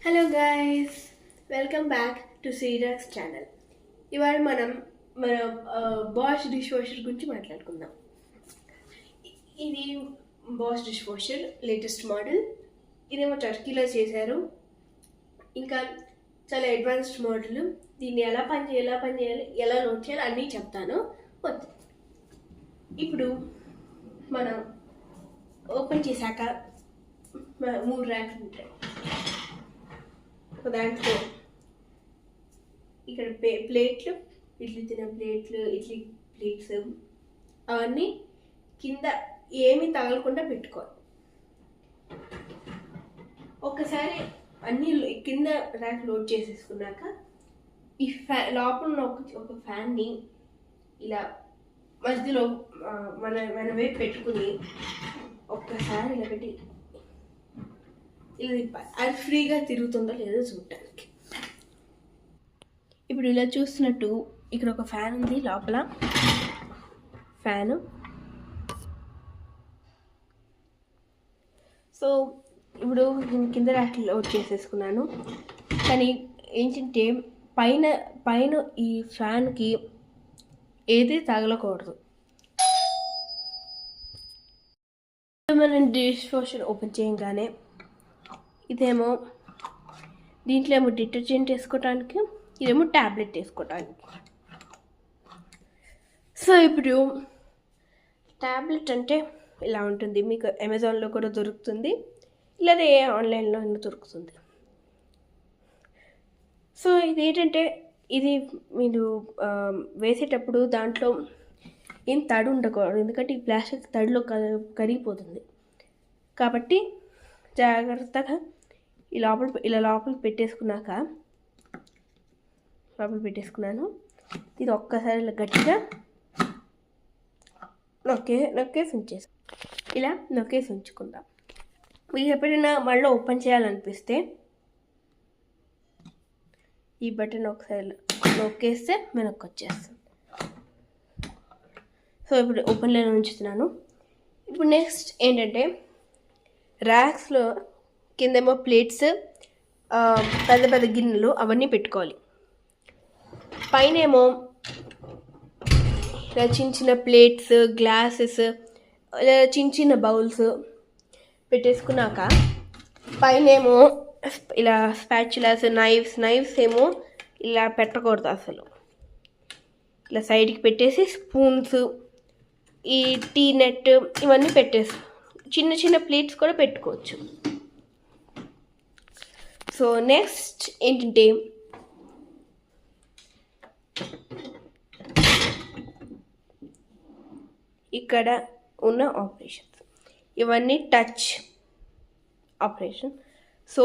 Hello guys, welcome back to శ్రీరాక్స్ channel. ఇవాళ మన బాష్ డిష్ వాషర్ గురించి మాట్లాడుకుందాం. ఇది Bosch dish washer latest model. ఇదేమో టర్కీలో చేశారు. ఇంకా చాలా అడ్వాన్స్డ్ మోడల్. దీన్ని ఎలా పనిచేయాలి, ఎలా లోడ్ చేయాలి అన్నీ చెప్తాను. వద్దు, ఇప్పుడు మనం ఓపెన్ చేశాక 3 ర్యాక్లు ఉంటాయి. దాంట్లో ఇక్కడ ప్లేట్లు, ఇడ్లీ తినే ప్లేట్లు, ఇడ్లీ ప్లేట్స్ అవన్నీ కింద ఏమీ తగలకుండా పెట్టుకోవాలి. ఒక్కసారి అన్నీ కింద ర్యాక్ లోడ్ చేసేసుకున్నాక ఈ లోపల ఒక ఫ్యాన్ని ఇలా మధ్యలో మన వైపు పెట్టుకుని ఒక్కసారి ఇలా పెట్టి ఇలా తిప్పాలి. అది ఫ్రీగా తిరుగుతుందో లేదో చూడటానికి. ఇప్పుడు ఇలా చూస్తున్నట్టు ఇక్కడ ఒక ఫ్యాన్ ఉంది, లోపల ఫ్యాను. సో ఇప్పుడు నేను కింద ర్యాక్ లోడ్ చేసేసుకున్నాను. కానీ ఏంటంటే పైన ఈ ఫ్యాన్కి ఏది తగలకూడదు. మనం డిష్ వాషర్ ఓపెన్ చేయగానే ఇదేమో దీంట్లో ఏమో డిటర్జెంట్ వేసుకోవటానికి, ఇదేమో ట్యాబ్లెట్ వేసుకోవటానికి. సో ఇప్పుడు ట్యాబ్లెట్ అంటే ఇలా ఉంటుంది. మీకు అమెజాన్లో కూడా దొరుకుతుంది, లేదా ఆన్లైన్లో దొరుకుతుంది. సో ఇదేంటంటే ఇది మీరు వేసేటప్పుడు దాంట్లో ఏం తడి ఉండకూడదు, ఎందుకంటే ఈ ప్లాస్టిక్ తడిలో కరిగిపోతుంది. కాబట్టి జాగ్రత్తగా ఇలా లోపల పెట్టేసుకున్నాను. ఇది ఒక్కసారి ఇలా గట్టిగా నొక్కేసి ఉంచుకుందాం. మీకు ఎప్పుడైనా మళ్ళీ ఓపెన్ చేయాలనిపిస్తే ఈ బటన్ ఒకసారి నొక్కేస్తే వెనక్కి వచ్చేస్తుంది. సో ఇప్పుడు ఓపెన్లో ఉంచుతున్నాను. ఇప్పుడు నెక్స్ట్ ఏంటంటే ర్యాక్స్లో కిందేమో ప్లేట్స్, పెద్ద పెద్ద గిన్నెలు అవన్నీ పెట్టుకోవాలి. పైనేమో ఇలా చిన్న చిన్న ప్లేట్స్, గ్లాసెస్, చిన్న చిన్న బౌల్స్ పెట్టేసుకున్నాక పైనేమో ఇలా స్పాచులాస్, నైఫ్స్ ఏమో ఇలా పెట్టకూడదు అసలు. ఇలా సైడ్కి పెట్టేసి స్పూన్స్, ఈ టీ నెట్ ఇవన్నీ పెట్టేసి చిన్న చిన్న ప్లేట్స్ కూడా పెట్టుకోవచ్చు. సో నెక్స్ట్ ఏంటంటే ఇక్కడ ఉన్న ఆపరేషన్స్ ఇవన్నీ టచ్ ఆపరేషన్. సో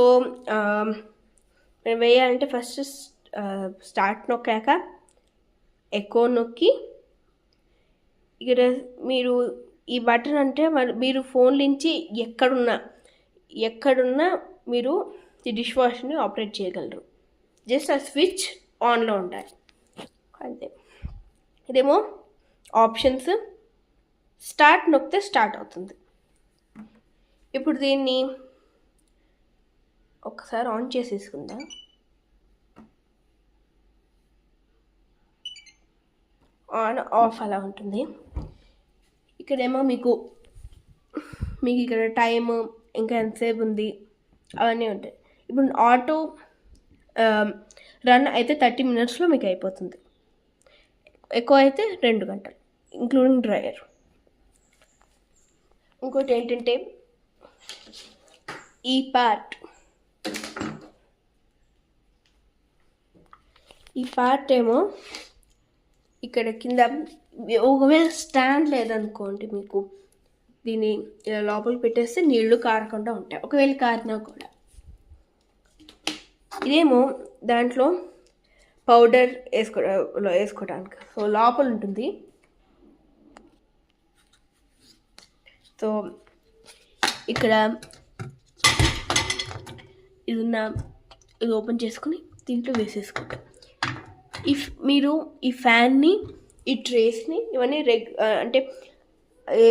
వేయాలంటే ఫస్ట్ స్టార్ట్ నొక్కాక ఎక్కువ నొక్కి ఇక్కడ మీరు ఈ బటన్ అంటే మీరు ఫోన్ నుంచి ఎక్కడున్నా మీరు ఈ డిష్ వాషర్ని ఆపరేట్ చేయగలరు. జస్ట్ ఆ స్విచ్ ఆన్లో ఉండాలి అంతే. ఇదేమో ఆప్షన్స్, స్టార్ట్ నొక్కితే స్టార్ట్ అవుతుంది. ఇప్పుడు దీన్ని ఒకసారి ఆన్ చేసేసుకుందాం. ఆన్ ఆఫ్ అలా ఉంటుంది. ఇక్కడేమో మీకు ఇక్కడ టైము ఇంకా ఎంతసేపు ఉంది అవన్నీ ఉంటాయి. ఇప్పుడు ఆటో రన్ అయితే 30 minutesలో మీకు అయిపోతుంది. ఎక్కువ అయితే 2 గంటలు ఇంక్లూడింగ్ డ్రైయర్. ఇంకోటి ఏంటంటే ఈ పార్ట్ ఏమో ఇక్కడ కింద ఒకవేళ స్టాండ్ లేదనుకోండి, మీకు దీన్ని ఇలా లోపలికి పెట్టేస్తే నీళ్లు కారకుండా ఉంటాయి, ఒకవేళ కారినా కూడా. ఇదేమో దాంట్లో పౌడర్ వేసుకోవడానికి సో లోపల ఉంటుంది. సో ఇక్కడ ఇది ఓపెన్ చేసుకుని దీంట్లో వేసేసుకుంటాం. మీరు ఈ ఫ్యాన్ని, ఈ ట్రేస్ని ఇవన్నీ అంటే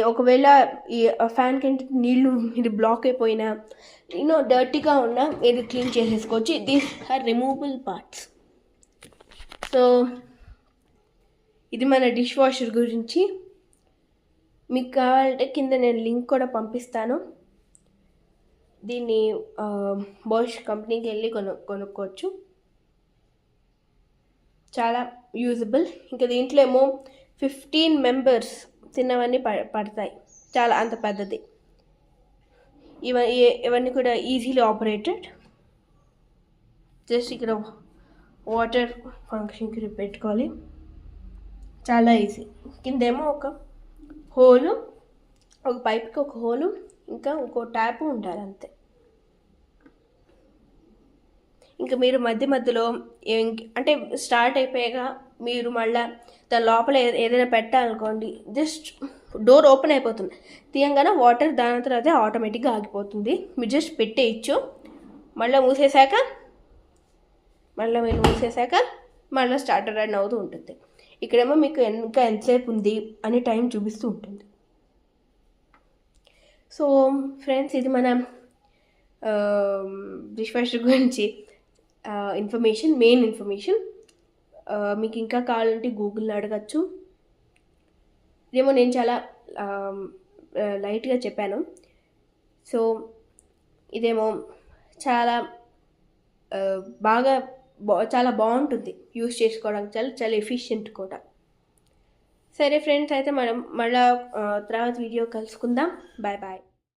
ఒకవేళ ఈ ఫ్యాన్ కింద నీళ్ళు ఇది బ్లాక్ అయిపోయినా డర్టీగా ఉన్నా ఇది క్లీన్ చేసేసుకోవచ్చు. These are removable parts. So ఇది మన డిష్ వాషర్ గురించి. మీకు కావాలంటే కింద నేను లింక్ కూడా పంపిస్తాను. దీన్ని బాష్ కంపెనీకి వెళ్ళి కొనుక్కోవచ్చు. చాలా యూజబుల్. ఇంకా దీంట్లో ఏమో 15 మెంబర్స్ తిన్నవన్నీ పడతాయి. చాలా అంత పెద్దది. ఇవన్నీ కూడా ఈజీలీ ఆపరేటెడ్. జస్ట్ ఇక్కడ వాటర్ ఫంక్షన్కి పెట్టుకోవాలి, చాలా ఈజీ. కిందేమో ఒక హోలు, ఒక పైప్కి ఒక హోలు, ఇంకా ఇంకో ట్యాప్ ఉండాలి అంతే. ఇంకా మీరు మధ్యలో అంటే స్టార్ట్ అయిపోయాక మీరు మళ్ళీ దాని లోపల ఏదైనా పెట్టాలనుకోండి, జస్ట్ డోర్ ఓపెన్ అయిపోతుంది, తీయంగానే వాటర్ దాని తర్వాత ఆటోమేటిక్గా ఆగిపోతుంది. మీరు జస్ట్ పెట్టేయచ్చు. మళ్ళీ మూసేశాక మళ్ళీ స్టార్టర్ రన్ అవుతూ ఉంటుంది. ఇక్కడేమో మీకు ఇంకా ఎంతసేపు ఉంది అని టైం చూపిస్తూ ఉంటుంది. సో ఫ్రెండ్స్, ఇది మన డిష్ వాషర్ గురించి మెయిన్ ఇన్ఫర్మేషన్. మీకు ఇంకా కావాలంటే గూగుల్లో అడగచ్చు. ఇదేమో నేను చాలా లైట్గా చెప్పాను. సో ఇదేమో చాలా చాలా బాగుంటుంది యూస్ చేసుకోవడానికి, చాలా ఎఫిషియెంట్ కూడా. సరే ఫ్రెండ్స్, అయితే మనం మళ్ళీ తర్వాత వీడియో కలుసుకుందాం. Bye bye.